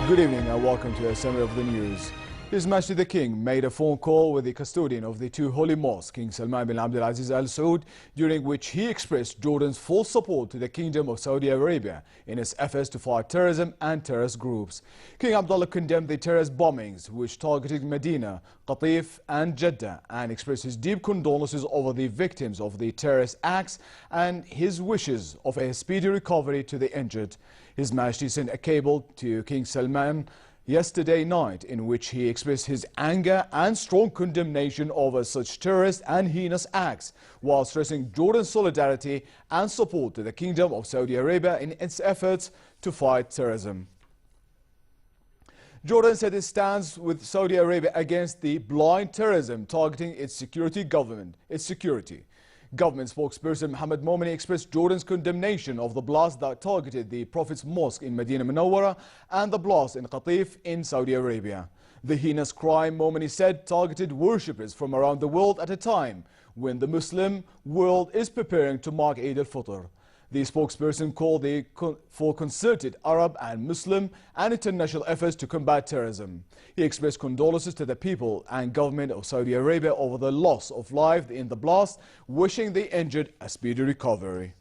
Good evening and welcome to a summary of the news. His Majesty the King made a phone call with the custodian of the two holy mosques, King Salman bin Abdulaziz Al Saud, during which he expressed Jordan's full support to the Kingdom of Saudi Arabia in its efforts to fight terrorism and terrorist groups. King Abdullah condemned the terrorist bombings which targeted Medina, Qatif and Jeddah and expressed his deep condolences over the victims of the terrorist acts and his wishes of a speedy recovery to the injured. His Majesty sent a cable to King Salman yesterday night in which he expressed his anger and strong condemnation over such terrorist and heinous acts, while stressing Jordan's solidarity and support to the Kingdom of Saudi Arabia in its efforts to fight terrorism. Jordan said it stands with Saudi Arabia against the blind terrorism targeting its security. Government spokesperson Mohammed Momeni expressed Jordan's condemnation of the blast that targeted the Prophet's Mosque in Medina Munawwara and the blast in Qatif in Saudi Arabia. The heinous crime, Momeni said, targeted worshippers from around the world at a time when the Muslim world is preparing to mark Eid al-Fitr. The spokesperson called for concerted Arab and Muslim and international efforts to combat terrorism. He expressed condolences to the people and government of Saudi Arabia over the loss of life in the blast, wishing the injured a speedy recovery.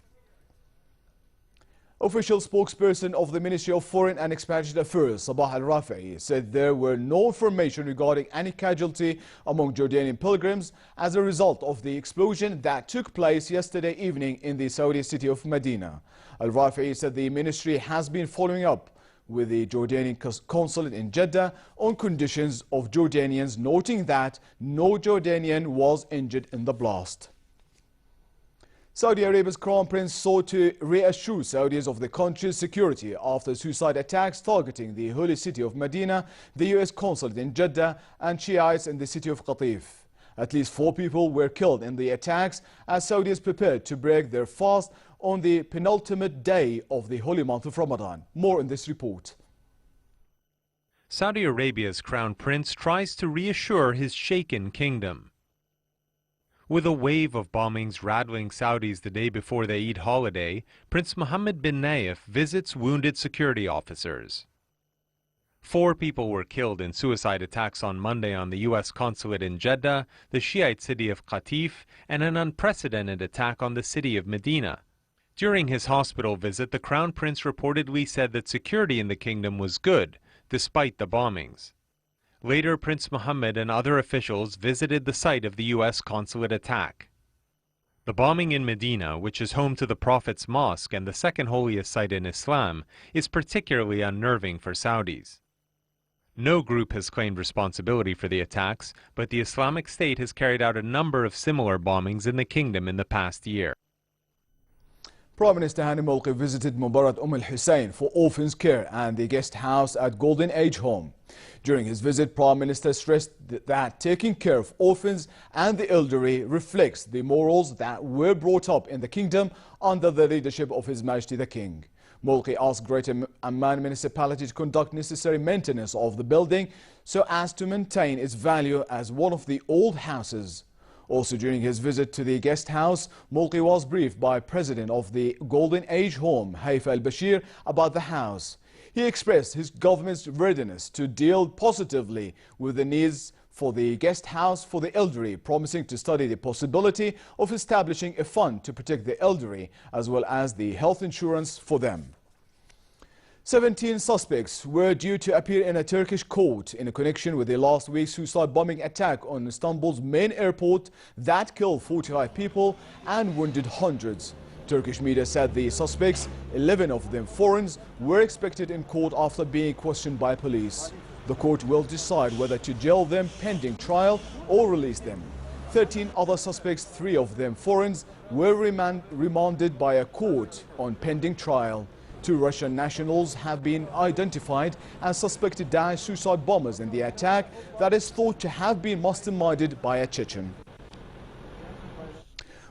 Official spokesperson of the Ministry of Foreign and Expatriate Affairs, Sabah al-Rafi'i, said there were no information regarding any casualty among Jordanian pilgrims as a result of the explosion that took place yesterday evening in the Saudi city of Medina. Al-Rafi'i said the ministry has been following up with the Jordanian consulate in Jeddah on conditions of Jordanians, noting that no Jordanian was injured in the blast. Saudi Arabia's Crown Prince sought to reassure Saudis of the country's security after suicide attacks targeting the holy city of Medina, the U.S. consulate in Jeddah and Shiites in the city of Qatif. At least 4 people were killed in the attacks as Saudis prepared to break their fast on the penultimate day of the holy month of Ramadan. More in this report. Saudi Arabia's Crown Prince tries to reassure his shaken kingdom. With a wave of bombings rattling Saudis the day before the Eid holiday, Prince Mohammed bin Nayef visits wounded security officers. 4 people were killed in suicide attacks on Monday on the U.S. consulate in Jeddah, the Shiite city of Qatif, and an unprecedented attack on the city of Medina. During his hospital visit, the Crown Prince reportedly said that security in the kingdom was good, despite the bombings. Later, Prince Mohammed and other officials visited the site of the U.S. consulate attack. The bombing in Medina, which is home to the Prophet's Mosque and the second holiest site in Islam, is particularly unnerving for Saudis. No group has claimed responsibility for the attacks, but the Islamic State has carried out a number of similar bombings in the kingdom in the past year. Prime Minister Hani Molki visited Mubarak Al-Hussein for orphans care and the guest house at Golden Age Home. During his visit, Prime Minister stressed that taking care of orphans and the elderly reflects the morals that were brought up in the kingdom under the leadership of His Majesty the King. Molki asked Greater Amman municipality to conduct necessary maintenance of the building so as to maintain its value as one of the old houses. Also during his visit to the guest house, Molki was briefed by President of the Golden Age Home, Haifa al-Bashir, about the house. He expressed his government's readiness to deal positively with the needs for the guest house for the elderly, promising to study the possibility of establishing a fund to protect the elderly as well as the health insurance for them. 17 suspects were due to appear in a Turkish court in connection with the last week's suicide bombing attack on Istanbul's main airport that killed 45 people and wounded hundreds. Turkish media said the suspects, 11 of them foreigners, were expected in court after being questioned by police. The court will decide whether to jail them pending trial or release them. 13 other suspects, 3 of them foreigners, were remanded by a court on pending trial. 2 Russian nationals have been identified as suspected Daesh suicide bombers in the attack that is thought to have been masterminded by a Chechen.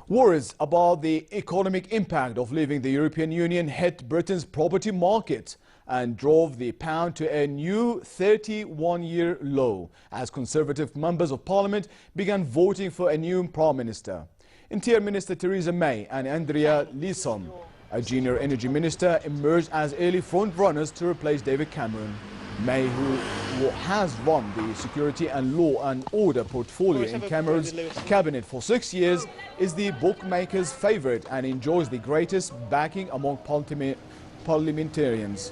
Worries about the economic impact of leaving the European Union hit Britain's property market and drove the pound to a new 31-year low as Conservative members of Parliament began voting for a new Prime Minister. Interior Minister Theresa May and Andrea Leeson, a junior energy minister, emerged as early front-runners to replace David Cameron. May, who has run the security and law and order portfolio in Cameron's cabinet for 6 years, is the bookmaker's favorite and enjoys the greatest backing among parliamentarians.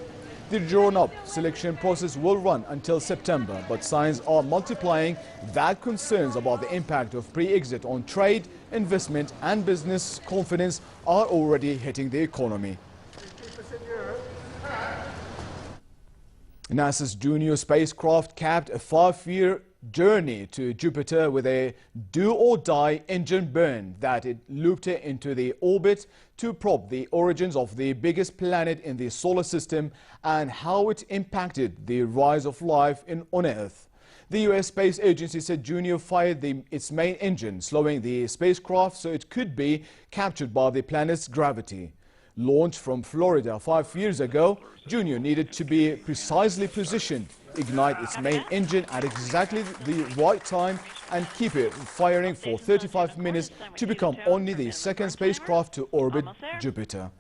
The drawn-up selection process will run until September, but signs are multiplying that concerns about the impact of pre-exit on trade, investment and business confidence are already hitting the economy. NASA's Juno spacecraft capped a 5-year journey to Jupiter with a do-or-die engine burn that it looped into the orbit to probe the origins of the biggest planet in the solar system and how it impacted the rise of life on Earth. The U.S. Space Agency said Juno fired its main engine, slowing the spacecraft so it could be captured by the planet's gravity. Launched from Florida 5 years ago, Juno needed to be precisely positioned, ignite its main engine at exactly the right time and keep it firing for 35 minutes to become only the second spacecraft to orbit Jupiter.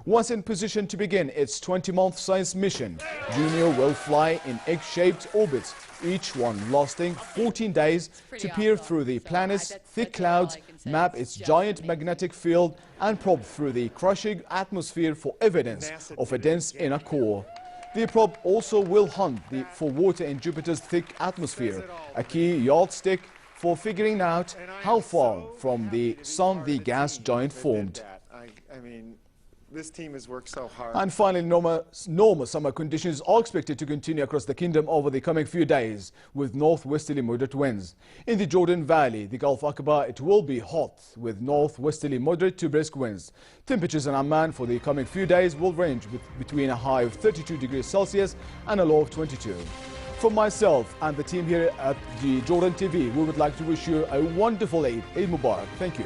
Once in position to begin its 20-month science mission, Juno will fly in egg-shaped orbits, each one lasting 14 days, to peer through the planet's thick clouds, map its giant magnetic field, and probe through the crushing atmosphere for evidence of a dense inner core. The probe also will hunt for water in Jupiter's thick atmosphere, a key yardstick for figuring out how far from the Sun the gas giant formed. This team has worked so hard. And finally, normal summer conditions are expected to continue across the kingdom over the coming few days, with northwesterly moderate winds. In the Jordan Valley, the Gulf Aqaba, it will be hot with northwesterly moderate to brisk winds. Temperatures in Amman for the coming few days will range between a high of 32 degrees Celsius and a low of 22. From myself and the team here at the Jordan TV, we would like to wish you a wonderful Eid Mubarak. Thank you.